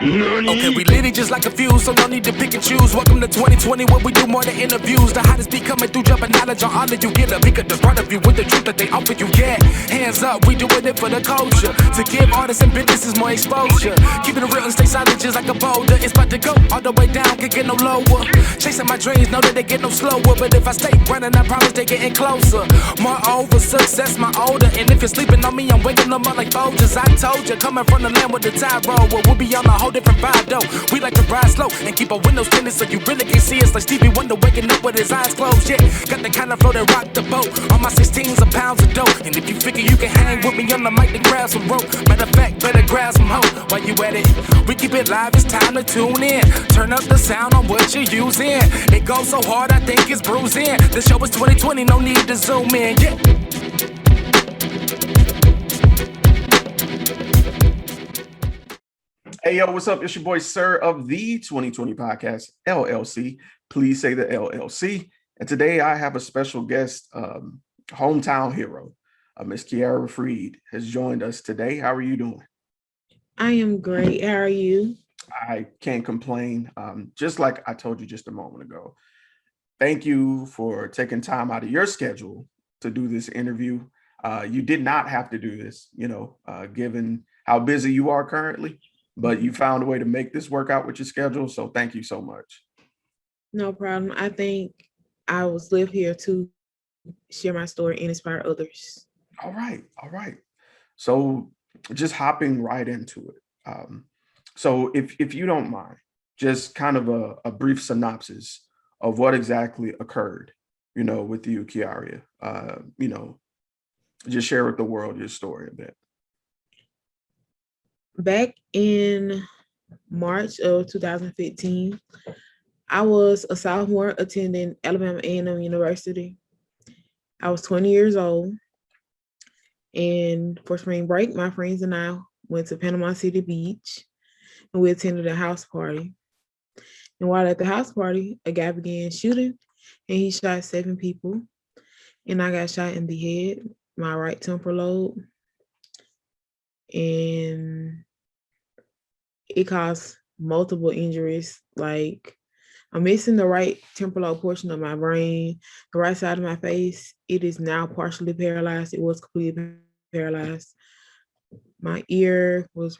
Okay, we lit it just like a fuse, so no need to pick and choose. Welcome to 2020, where we do more than interviews. The hottest be coming through, jumping knowledge on all of you. Get a peek at the front of you with the truth that they offer you. Yeah, hands up, we doing it for the culture. To give artists and businesses more exposure. Keeping it real and stay silent just like a boulder. It's about to go all the way down, can't get no lower. Chasing my dreams, know that they get no slower. But if I stay running, I promise they getting closer. Moreover, success my older. And if you're sleeping on me, I'm waking them up like Folgers. I told you, coming from the land with the tide roll. Well, we'll be on a whole different vibe though. We like to ride slow and keep our windows tinted so you really can see us like Stevie Wonder waking up with his eyes closed. Yeah, got the kind of flow that rock the boat. On my 16s of pounds of dope. And if you figure you can hang with me on the mic, then grab some rope. Matter of fact, better grab some hope. While you at it, we keep it live, it's time to tune in. Turn up the sound on what you're using. It goes so hard, I think it's bruising. The show is 2020, no need to zoom in. Yeah. Hey, yo, what's up? It's your boy, Sirr of the 2020 Podcast, LLC. Please say the LLC. And today I have a special guest, hometown hero, Miss Kearria Freed, has joined us today. How are you doing? I am great. How are you? I can't complain. Just like I told you just a moment ago, thank you for taking time out of your schedule to do this interview. You did not have to do this, given how busy you are currently. But you found a way to make this work out with your schedule. So thank you so much. No problem. I think I was live here to share my story and inspire others. All right. So just hopping right into it. So if you don't mind, just kind of a brief synopsis of what exactly occurred, with you, Kearria. Just share with the world your story a bit. Back in March of 2015, I was a sophomore attending Alabama A&M University. I was 20 years old, and for spring break, my friends and I went to Panama City Beach, and we attended a house party. And while at the house party, a guy began shooting, and he shot 7 people, and I got shot in the head, my right temporal lobe. And it caused multiple injuries. Like, I'm missing the right temporal lobe portion of my brain, the right side of my face. It is now partially paralyzed. It was completely paralyzed. My ear was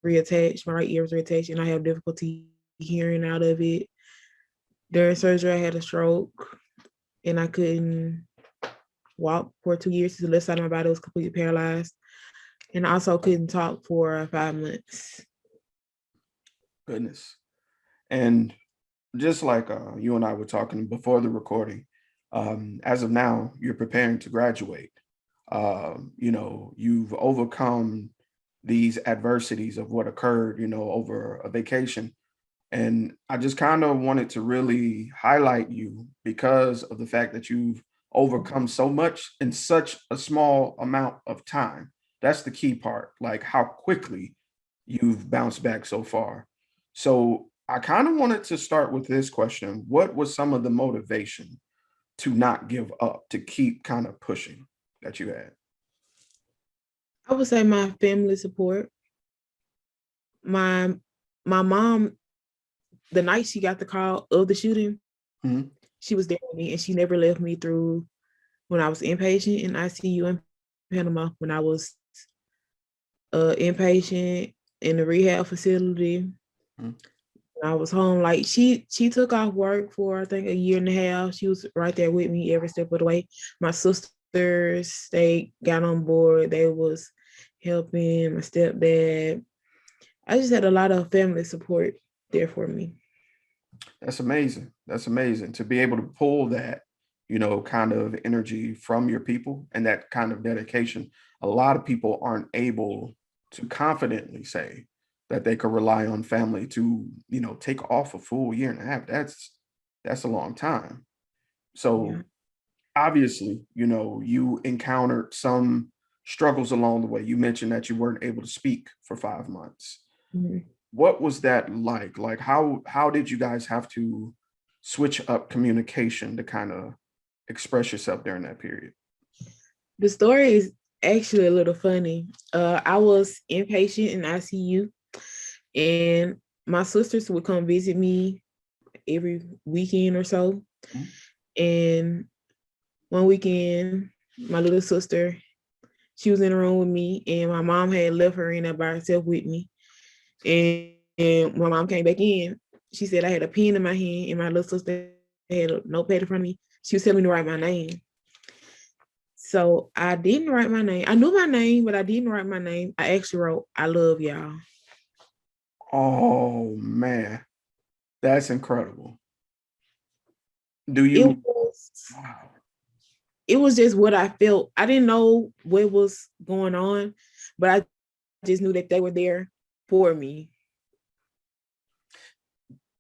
reattached. My right ear was reattached, and I have difficulty hearing out of it. During surgery, I had a stroke, and I couldn't walk for 2 years. The left side of my body was completely paralyzed. And I also couldn't talk for 5 months. Goodness. And just like you and I were talking before the recording, as of now, you're preparing to graduate. You've overcome these adversities of what occurred, over a vacation. And I just kind of wanted to really highlight you because of the fact that you've overcome so much in such a small amount of time. That's the key part, like how quickly you've bounced back so far. So I kind of wanted to start with this question. What was some of the motivation to not give up, to keep kind of pushing that you had? I would say my family support. My mom, the night she got the call of the shooting, she was there with me, and she never left me through when I was inpatient in ICU in Panama, when I was inpatient in the rehab facility. I was home. Like, she took off work for I think a year and a half. She was right there with me every step of the way. My sisters, they got on board. They was helping. My stepdad. I just had a lot of family support there for me. That's amazing. That's amazing to be able to pull that, kind of energy from your people and that kind of dedication. A lot of people aren't able to confidently say that they could rely on family to, take off a full year and a half. That's a long time. So obviously, you encountered some struggles along the way. You mentioned that you weren't able to speak for 5 months. What was that like? Like, how did you guys have to switch up communication to kind of express yourself during that period? The story is actually a little funny. I was inpatient in ICU, And my sisters would come visit me every weekend or so. Mhm. And one weekend, my little sister, she was in the room with me, and my mom had left her in there by herself with me. And when my mom came back in, she said I had a pen in my hand, and my little sister had a notepad in front of me. She was telling me to write my name. So I didn't write my name. I knew my name, but I didn't write my name. I actually wrote, "I love y'all." Oh man, that's incredible. Do It you? was Wow. it was just what I felt. I didn't know what was going on, but I just knew that they were there for me.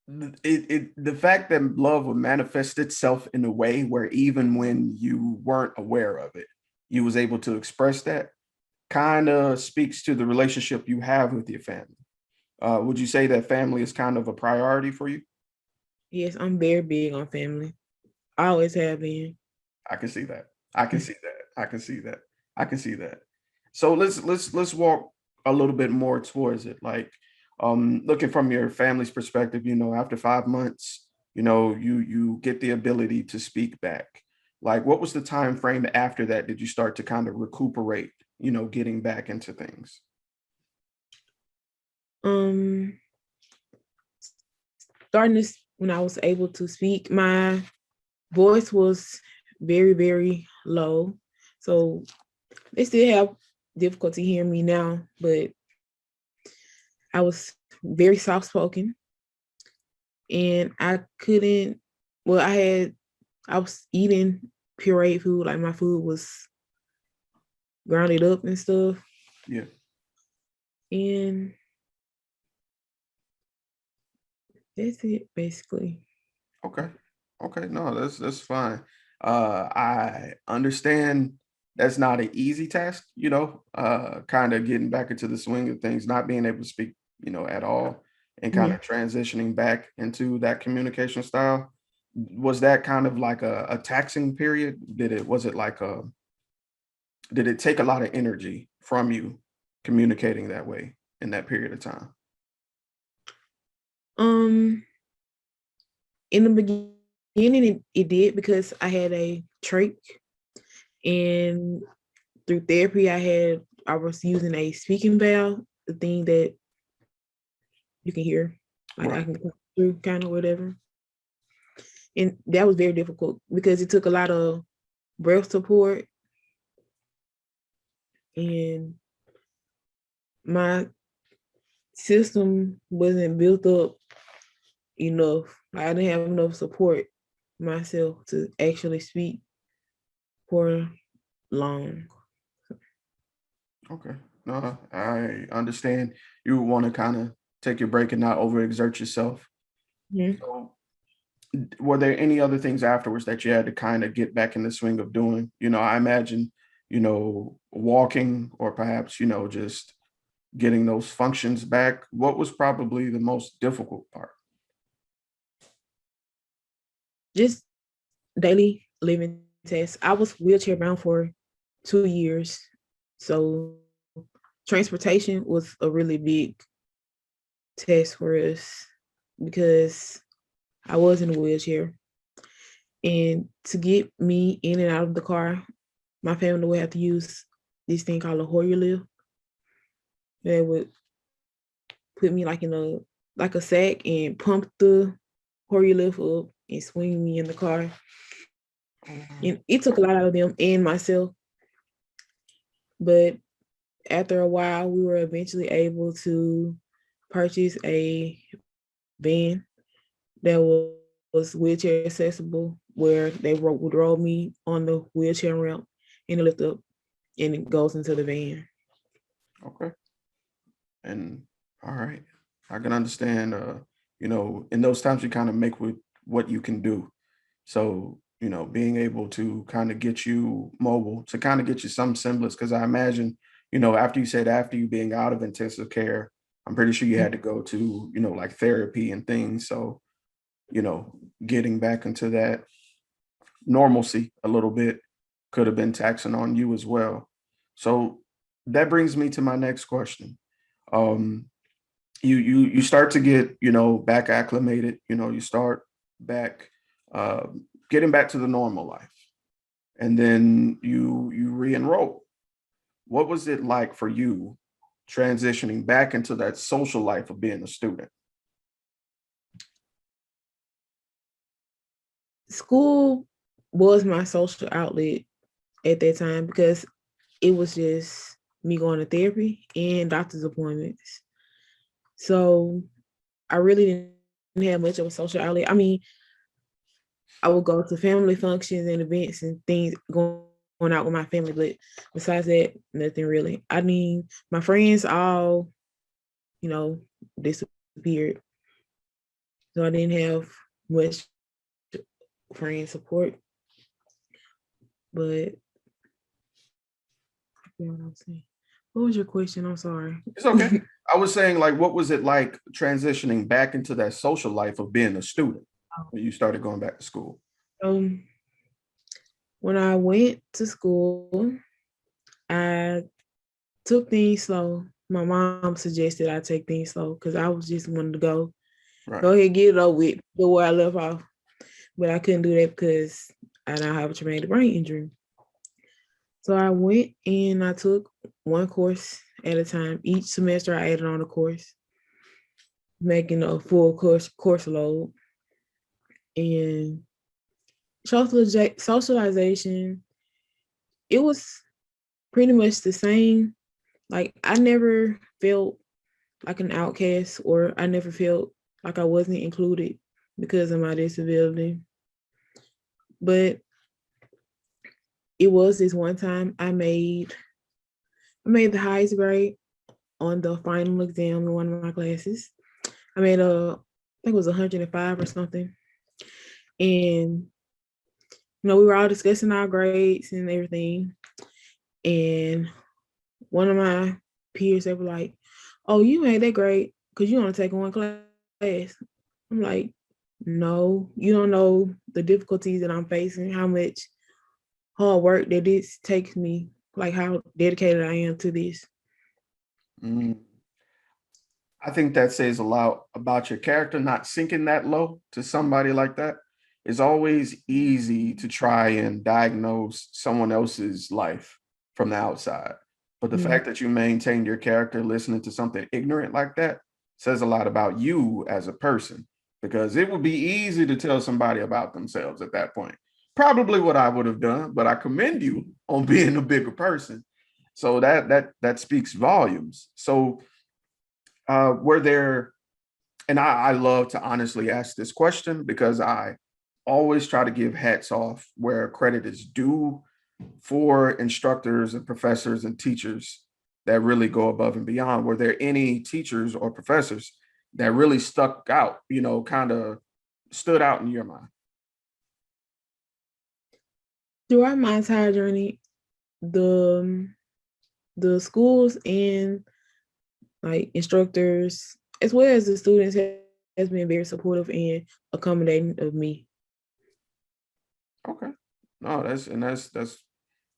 The fact that love would manifest itself in a way where even when you weren't aware of it, you was able to express that kind of speaks to the relationship you have with your family. Would you say that family is kind of a priority for you? Yes, I'm very big on family. I always have been. I can see that. I can see that. I can see that. I can see that. So let's walk a little bit more towards it. Like looking from your family's perspective, after 5 months, you get the ability to speak back. Like what was the time frame after that did you start to kind of recuperate, getting back into things? Um, Starting this when I was able to speak, my voice was very, very low. So they still have difficulty hearing me now, but I was very soft spoken and I couldn't, well, I was eating pureed food, like my food was grounded up and stuff. Yeah. And that's it basically. Okay. Okay. No, that's fine. I understand that's not an easy task, kind of getting back into the swing of things, not being able to speak, at all, and kind Mhm. of transitioning back into that communication style. Was that kind of like a taxing period? Was it like did it take a lot of energy from you communicating that way in that period of time? Um, in the beginning, it did because I had a trach, and through therapy, I was using a speaking valve, the thing that you can hear, like I Right. can talk through, kind of whatever. And that was very difficult because it took a lot of breath support, and my system wasn't built up enough. I didn't have enough support myself to actually speak for long. Okay. No, I understand you want to kind of take your break and not overexert yourself. Mhm. So, were there any other things afterwards that you had to kind of get back in the swing of doing? I imagine, walking or perhaps, just getting those functions back. What was probably the most difficult part? Just daily living tests. I was wheelchair bound for 2 years. So transportation was a really big test for us because I was in a wheelchair. And to get me in and out of the car, my family would have to use this thing called a Hoyer lift. They would put me like in a sack and pump the Hoyer lift up and swing me in the car. Oh, And it took a lot out of them and myself. But after a while, we were eventually able to purchase a van that was wheelchair accessible, where they would roll me on the wheelchair ramp and it lift up and it goes into the van. okay. And all right. I can understand in those times you kind of make with what you can do. So, being able to kind of get you mobile, to kind of get you some semblance, because I imagine, after you being out of intensive care, I'm pretty sure you had to go to, like therapy and things. So, you know, getting back into that normalcy a little bit could have been taxing on you as well. So that brings me to my next question. Um, you start to get, back acclimated, you start back, uh, getting back to the normal life, and then you re-enroll. What was it like for you transitioning back into that social life of being a student? School was my social outlet at that time because it was just me going to therapy and doctor's appointments. So I really didn't have much of a social outlet. I mean, I would go to family functions and events and things going out with my family, but besides that, nothing really. I mean, my friends all, you know, disappeared. So I didn't have much friend support. But yeah, what I'm saying. What was your question? I'm sorry. It's okay. I was saying, like, what was it like transitioning back into that social life of being a student when you started going back to school? um, when I went to school, I took things slow. My mom suggested I take things slow because I was just wanting to Right. go ahead, get it over with, go where I left off. But I couldn't do that because I now have a traumatic brain injury. So I went and I took one course at a time. Each semester I added on a course, making a full course load. And socialization, it was pretty much the same. Like I never felt like an outcast or I never felt like I wasn't included because of my disability. But it was this one time I made the highest grade on the final exam in one of my classes. I made I think it was 105 or something. And we were all discussing our grades and everything. And one of my peers, they were like, "Oh, you ain't that great because you only take one class." I'm like, "No, you don't know the difficulties that I'm facing, how much hard work that this takes me, like how dedicated I am to this." Mm. I think that says a lot about your character, not sinking that low to somebody like that. It's always easy to try and diagnose someone else's life from the outside. But the Mm. fact that you maintained your character listening to something ignorant like that says a lot about you as a person, because it would be easy to tell somebody about themselves at that point. Probably what I would have done, but I commend you on being a bigger person. So that speaks volumes. So were there, and I love to honestly ask this question because I always try to give hats off where credit is due for instructors and professors and teachers that really go above and beyond. Were there any teachers or professors that really stuck out, kind of stood out in your mind? Throughout my entire journey, the the schools and like instructors as well as the students has been very supportive and accommodating of me. Okay. No, that's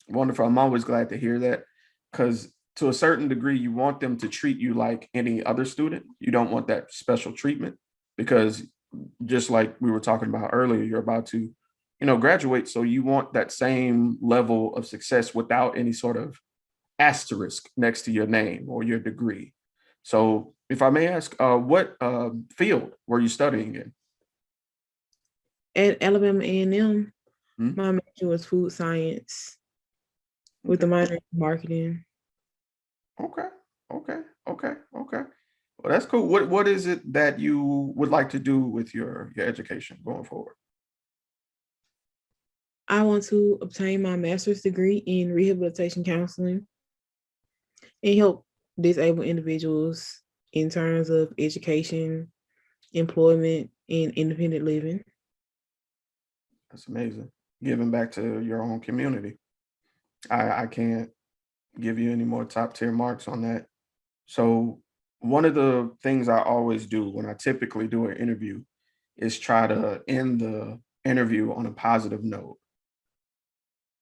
wonderful. I'm always glad to hear that, because to a certain degree, you want them to treat you like any other student. You don't want that special treatment, because just like we were talking about earlier, you're about to, graduate. So you want that same level of success without any sort of asterisk next to your name or your degree. So if I may ask, what field were you studying in? At Alabama A&M, Hmm? my major was food science with Okay. the minor in marketing. Okay. Okay. Okay. Okay. Well, that's cool. What is it that you would like to do with your education going forward? I want to obtain my master's degree in rehabilitation counseling and help disabled individuals in terms of education, employment, and independent living. That's amazing. Giving back to your own community. I can't give you any more top tier marks on that. So one of the things I always do when I typically do an interview is try to end the interview on a positive note.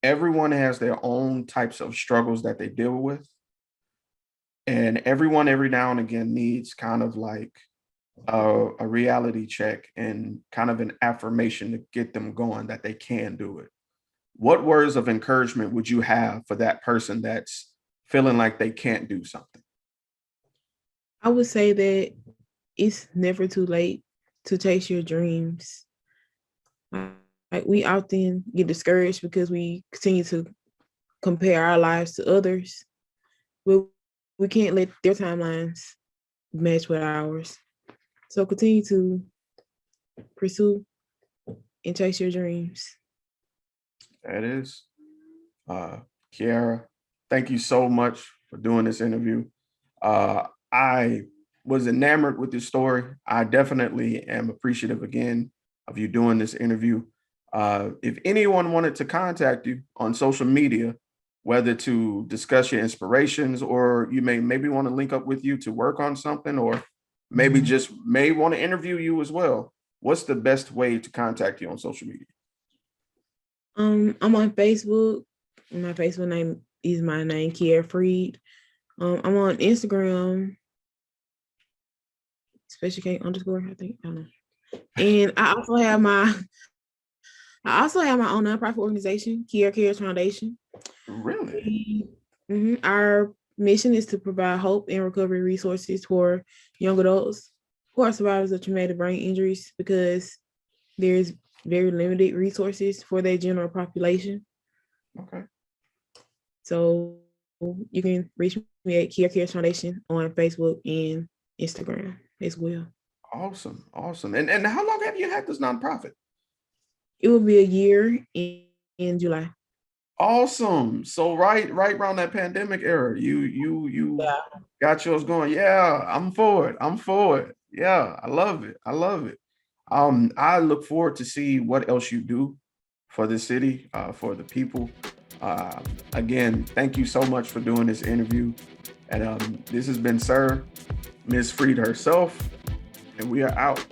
Everyone has their own types of struggles that they deal with. And everyone every now and again needs kind of like a reality check and kind of an affirmation to get them going that they can do it. What words of encouragement would you have for that person that's feeling like they can't do something? I would say that it's never too late to chase your dreams. Like we often get discouraged because we continue to compare our lives to others, but we can't let their timelines match with ours. So continue to pursue and chase your dreams. That is. Kearria, thank you so much for doing this interview. I was enamored with this story. I definitely am appreciative again of you doing this interview. If anyone wanted to contact you on social media, whether to discuss your inspirations or you maybe want to link up with you to work on something, or maybe just may want to interview you as well, what's the best way to contact you on social media? I'm on Facebook. My Facebook name is my name, Kearria Freed. I'm on Instagram, special K _ I think. I don't know. And I also have my own nonprofit organization, Kearria Foundation. Really? Our mission is to provide hope and recovery resources for young adults who are survivors of traumatic brain injuries, because there's very limited resources for their general population. Okay. So you can reach me at Kearria Foundation on Facebook and Instagram as well. Awesome. And how long have you had this nonprofit? It will be a year in July. Awesome. So right around that pandemic era, you Yeah. got yours going. Yeah, I'm for it. Yeah, I love it. I look forward to see what else you do for the city, for the people. Again, thank you so much for doing this interview. And this has been Sirr, Ms. Freed herself, and we are out.